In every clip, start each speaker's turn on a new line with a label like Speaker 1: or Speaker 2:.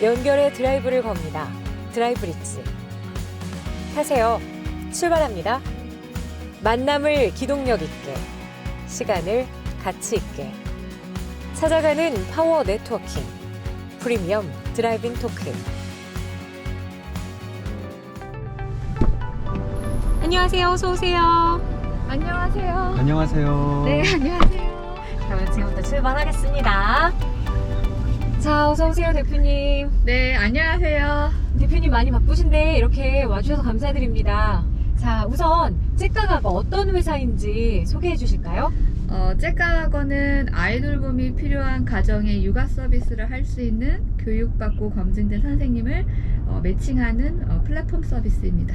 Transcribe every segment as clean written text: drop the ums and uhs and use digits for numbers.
Speaker 1: 연결해 드라이브를 겁니다. 드라이브리츠. 타세요. 출발합니다. 만남을 기동력 있게, 시간을 가치 있게. 찾아가는 파워 네트워킹. 프리미엄 드라이빙 토크. 안녕하세요. 어서 오세요.
Speaker 2: 안녕하세요.
Speaker 3: 안녕하세요.
Speaker 2: 네, 안녕하세요.
Speaker 1: 그러면 지금부터 출발하겠습니다. 자, 어서 오세요, 대표님.
Speaker 2: 네, 안녕하세요.
Speaker 1: 대표님 많이 바쁘신데 이렇게 와주셔서 감사드립니다. 자, 우선 잭가가 어떤 회사인지 소개해 주실까요?
Speaker 2: 잭가학원은 아이돌봄이 필요한 가정에 육아 서비스를 할 수 있는 교육받고 검증된 선생님을 매칭하는 플랫폼 서비스입니다.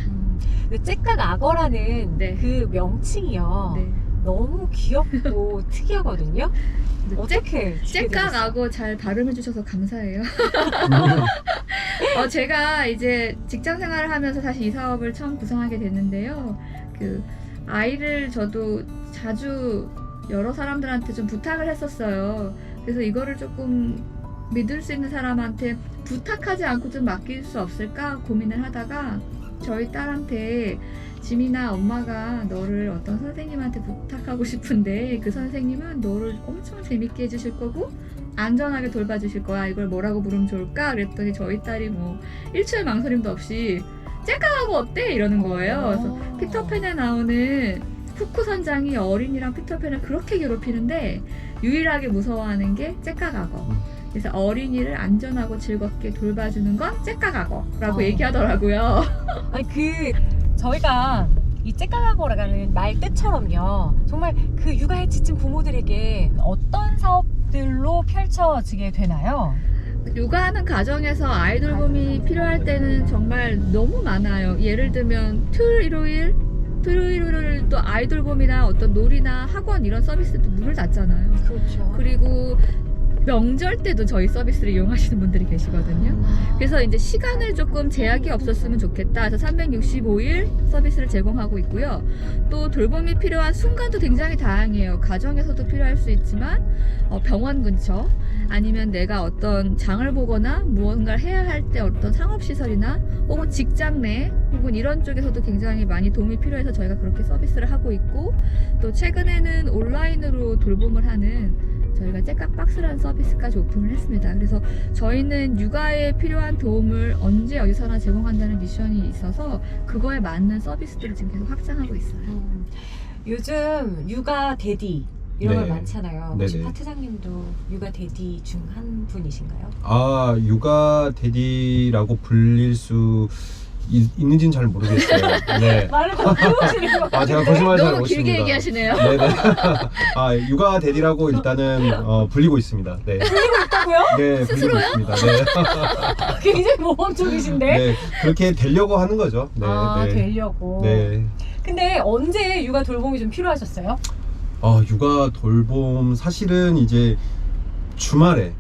Speaker 1: 잭가악어라는
Speaker 2: 네.
Speaker 1: 그 명칭이요.
Speaker 2: 네.
Speaker 1: 너무 귀엽고 특이하거든요. 어떻게
Speaker 2: 잭가하고 잘 발음해 주셔서 감사해요. 제가 이제 직장 생활을 하면서 사실 이 사업을 처음 구성하게 됐는데요. 그 아이를 저도 자주 여러 사람들한테 좀 부탁을 했었어요. 그래서 이거를 조금 믿을 수 있는 사람한테 부탁하지 않고 좀 맡길 수 없을까 고민을 하다가 저희 딸한테 지민아, 엄마가 너를 어떤 선생님한테 부탁하고 싶은데 그 선생님은 너를 엄청 재밌게 해주실 거고 안전하게 돌봐주실 거야. 이걸 뭐라고 부르면 좋을까? 그랬더니 저희 딸이 뭐 일초의 망설임도 없이 잭가하고 어때? 이러는 거예요. 그래서 피터팬에 나오는 쿠쿠 선장이 어린이랑 피터팬을 그렇게 괴롭히는데 유일하게 무서워하는 게 잭가하고. 그래서 어린이를 안전하고 즐겁게 돌봐주는 건 잭가하고라고 얘기하더라고요.
Speaker 1: 아니 저희가 이 잭가악어라는 말 뜻처럼요. 정말 그 육아에 지친 부모들에게 어떤 사업들로 펼쳐지게 되나요?
Speaker 2: 육아하는 가정에서 아이돌봄이 필요할 때는 정말 너무 많아요. 예를 들면 토요일, 일요일 또 아이돌봄이나 어떤 놀이나 학원 이런 서비스도 문을 닫잖아요.
Speaker 1: 그렇죠.
Speaker 2: 그리고 명절 때도 저희 서비스를 이용하시는 분들이 계시거든요. 그래서 이제 시간을 조금 제약이 없었으면 좋겠다. 그래서 365일 서비스를 제공하고 있고요. 또 돌봄이 필요한 순간도 굉장히 다양해요. 가정에서도 필요할 수 있지만 병원 근처 아니면 내가 어떤 장을 보거나 무언가를 해야 할 때 어떤 상업시설이나 혹은 직장 내 혹은 이런 쪽에서도 굉장히 많이 도움이 필요해서 저희가 그렇게 서비스를 하고 있고 또 최근에는 온라인으로 돌봄을 하는 저희가 잭가박스라는 서비스까지 오픈을 했습니다. 그래서 저희는 육아에 필요한 도움을 언제 어디서나 제공한다는 미션이 있어서 그거에 맞는 서비스들을 지금 계속 확장하고 있어요.
Speaker 1: 요즘 육아 대디 이런
Speaker 3: 네.
Speaker 1: 걸 많잖아요. 혹시
Speaker 3: 네네.
Speaker 1: 파트장님도 육아 대디 중 한 분이신가요?
Speaker 3: 육아 대디라고 불릴 수 있는지는 잘 모르겠어요. 네.
Speaker 1: 말을 더 키우시는 것 같은데.
Speaker 3: 제가 거짓말 잘
Speaker 2: 너무
Speaker 3: 못습니다.
Speaker 2: 길게 얘기하시네요.
Speaker 3: 네네. 육아 대디라고 일단은 불리고 있습니다. 네.
Speaker 1: 있다고요?
Speaker 3: 네, 불리고
Speaker 2: 스스로요?
Speaker 3: 있습니다. 네.
Speaker 1: 굉장히 모범적이신데?
Speaker 3: 네, 그렇게 되려고 하는 거죠. 네, 네.
Speaker 1: 되려고.
Speaker 3: 네.
Speaker 1: 근데 언제 육아 돌봄이 좀 필요하셨어요?
Speaker 3: 육아 돌봄 사실은 이제 주말에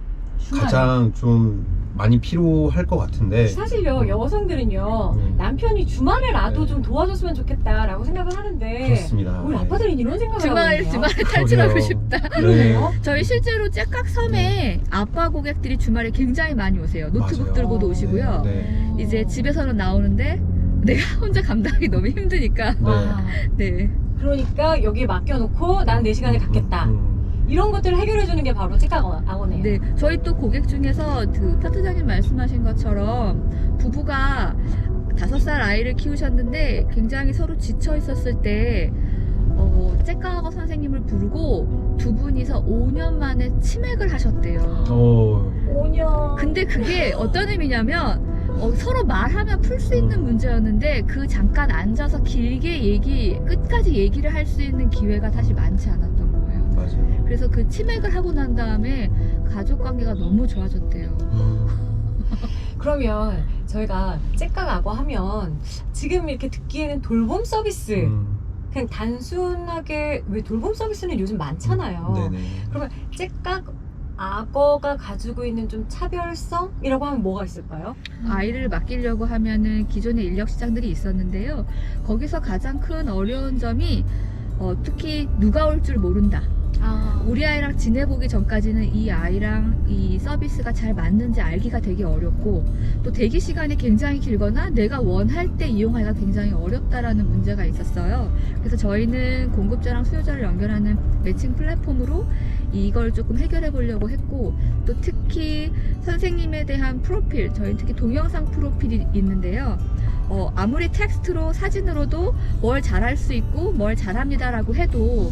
Speaker 3: 가장 좀 많이 필요할 것 같은데.
Speaker 1: 사실요, 여성들은요, 남편이 주말에라도
Speaker 3: 네.
Speaker 1: 좀 도와줬으면 좋겠다라고 생각을 하는데,
Speaker 3: 그렇습니다.
Speaker 1: 우리 아빠들은 이런 생각을 하거든요.
Speaker 2: 주말에 탈출하고
Speaker 3: 그러게요.
Speaker 2: 싶다.
Speaker 1: 그러네요.
Speaker 2: 저희 실제로 잭각섬에 아빠 고객들이 주말에 굉장히 많이 오세요. 노트북
Speaker 3: 맞아요.
Speaker 2: 들고도 오시고요.
Speaker 3: 네.
Speaker 2: 이제 집에서는 나오는데 내가 혼자 감당하기 너무 힘드니까.
Speaker 1: 와,
Speaker 2: 네.
Speaker 1: 그러니까 여기에 맡겨놓고 난 내 시간을 갖겠다. 이런 것들을 해결해주는 게 바로 잭가악어네요.
Speaker 2: 네, 저희 또 고객 중에서 그 파트장님 말씀하신 것처럼 부부가 5살 아이를 키우셨는데 굉장히 서로 지쳐 있었을 때 잭가악어 선생님을 부르고 두 분이서 5년 만에 치맥을 하셨대요.
Speaker 1: 5년.
Speaker 2: 근데 그게 어떤 의미냐면 서로 말하면 풀 수 있는 문제였는데 그 잠깐 앉아서 길게 끝까지 얘기를 할 수 있는 기회가 사실 많지 않았던 거예요.
Speaker 3: 맞아요.
Speaker 2: 그래서 그 치맥을 하고 난 다음에 가족 관계가 너무 좋아졌대요.
Speaker 1: 그러면 저희가 잭가악어 하면 지금 이렇게 듣기에는 돌봄 서비스 그냥 단순하게 왜 돌봄 서비스는 요즘 많잖아요.
Speaker 3: 네네.
Speaker 1: 그러면 잭가악어가 가지고 있는 좀 차별성이라고 하면 뭐가 있을까요?
Speaker 2: 아이를 맡기려고 하면은 기존의 인력 시장들이 있었는데요. 거기서 가장 큰 어려운 점이 특히 누가 올 줄 모른다. 우리 아이랑 지내보기 전까지는 이 아이랑 이 서비스가 잘 맞는지 알기가 되게 어렵고 또 대기 시간이 굉장히 길거나 내가 원할 때 이용하기가 굉장히 어렵다라는 문제가 있었어요. 그래서 저희는 공급자랑 수요자를 연결하는 매칭 플랫폼으로 이걸 조금 해결해 보려고 했고 또 특히 선생님에 대한 프로필, 저희 특히 동영상 프로필이 있는데요. 아무리 텍스트로 사진으로도 뭘 잘할 수 있고 뭘 잘합니다라고 해도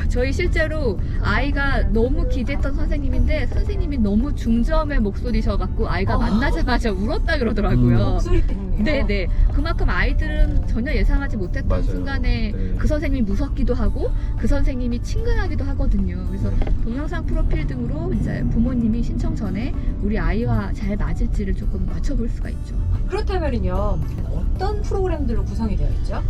Speaker 2: 저희 실제로 아이가 너무 기대했던 선생님인데 선생님이 너무 중저음의 목소리셔갖고 아이가 만나자마자 울었다 그러더라고요.
Speaker 1: 목소리 때문에요?
Speaker 2: 네네. 그만큼 아이들은 전혀 예상하지 못했던
Speaker 3: 맞아요.
Speaker 2: 순간에
Speaker 3: 네.
Speaker 2: 그 선생님이 무섭기도 하고 그 선생님이 친근하기도 하거든요. 그래서 동영상 프로필 등으로 이제 부모님이 신청 전에 우리 아이와 잘 맞을지를 조금 맞춰볼 수가 있죠.
Speaker 1: 그렇다면요 어떤 프로그램들로 구성이 되어 있죠?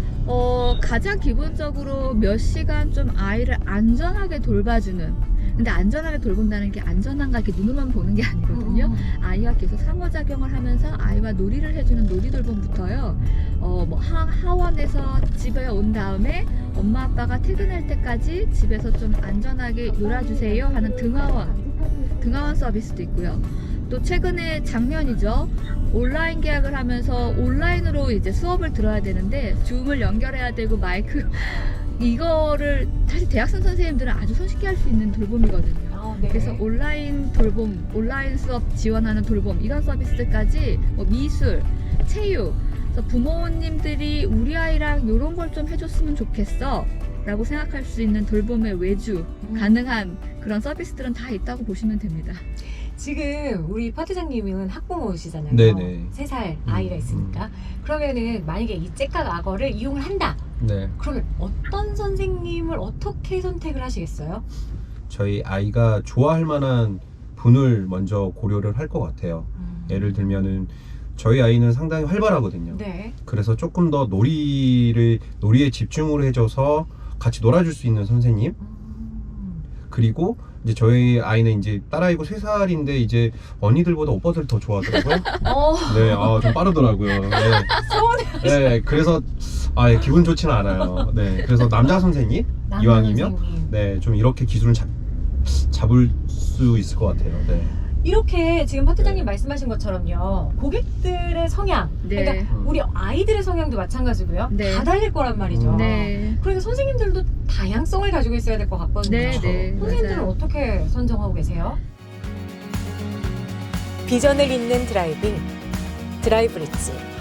Speaker 2: 가장 기본적으로 몇 시간 좀 아이를 안전하게 돌봐주는, 근데 안전하게 돌본다는 게 안전한가 이렇게 눈으로만 보는 게 아니거든요. 아이와 계속 상호작용을 하면서 아이와 놀이를 해주는 놀이돌봄부터요. 뭐 하원에서 집에 온 다음에 엄마 아빠가 퇴근할 때까지 집에서 좀 안전하게 놀아주세요 하는 등하원 서비스도 있고요. 또 최근에 작년이죠. 온라인 계약을 하면서 온라인으로 이제 수업을 들어야 되는데 줌을 연결해야 되고 마이크 이거를 사실 대학생 선생님들은 아주 손쉽게 할 수 있는 돌봄이거든요.
Speaker 1: 네.
Speaker 2: 그래서 온라인 돌봄, 온라인 수업 지원하는 돌봄 이런 서비스까지 뭐 미술, 체육, 그래서 부모님들이 우리 아이랑 이런 걸 좀 해줬으면 좋겠어 라고 생각할 수 있는 돌봄의 외주 가능한 그런 서비스들은 다 있다고 보시면 됩니다.
Speaker 1: 지금 우리 파트장님은 학부모시잖아요.
Speaker 3: 네네.
Speaker 1: 3살 아이가 있으니까. 그러면은 만약에 이 째깍 악어를 이용을 한다.
Speaker 3: 네.
Speaker 1: 그러면 어떤 선생님을 어떻게 선택을 하시겠어요?
Speaker 3: 저희 아이가 좋아할 만한 분을 먼저 고려를 할 것 같아요. 예를 들면은 저희 아이는 상당히 활발하거든요.
Speaker 1: 네.
Speaker 3: 그래서 조금 더 놀이에 집중을 해줘서 같이 놀아줄 수 있는 선생님. 그리고 이제 저희 아이는 이제 딸아이고 3살인데 이제 언니들보다 오빠들 더 좋아하더라고요. 네, 좀 빠르더라고요. 네. 네, 그래서 기분 좋지는 않아요. 네, 그래서 남자 선생님 이왕이면
Speaker 1: 선생님.
Speaker 3: 네, 좀 이렇게 기술을 잡을 수 있을 것 같아요. 네.
Speaker 1: 이렇게 지금 파트장님
Speaker 3: 네.
Speaker 1: 말씀하신 것처럼요. 고객들의 성향,
Speaker 2: 네.
Speaker 1: 그러니까 우리 아이들의 성향도 마찬가지고요.
Speaker 2: 네.
Speaker 1: 다 달릴 거란 말이죠.
Speaker 2: 네.
Speaker 1: 그러니까 선생님들도 다양성을 가지고 있어야 될 것 같거든요.
Speaker 2: 네, 네.
Speaker 1: 선생님들은
Speaker 2: 맞아요.
Speaker 1: 어떻게 선정하고 계세요?
Speaker 4: 비전을 잇는 드라이빙, 드라이브리지.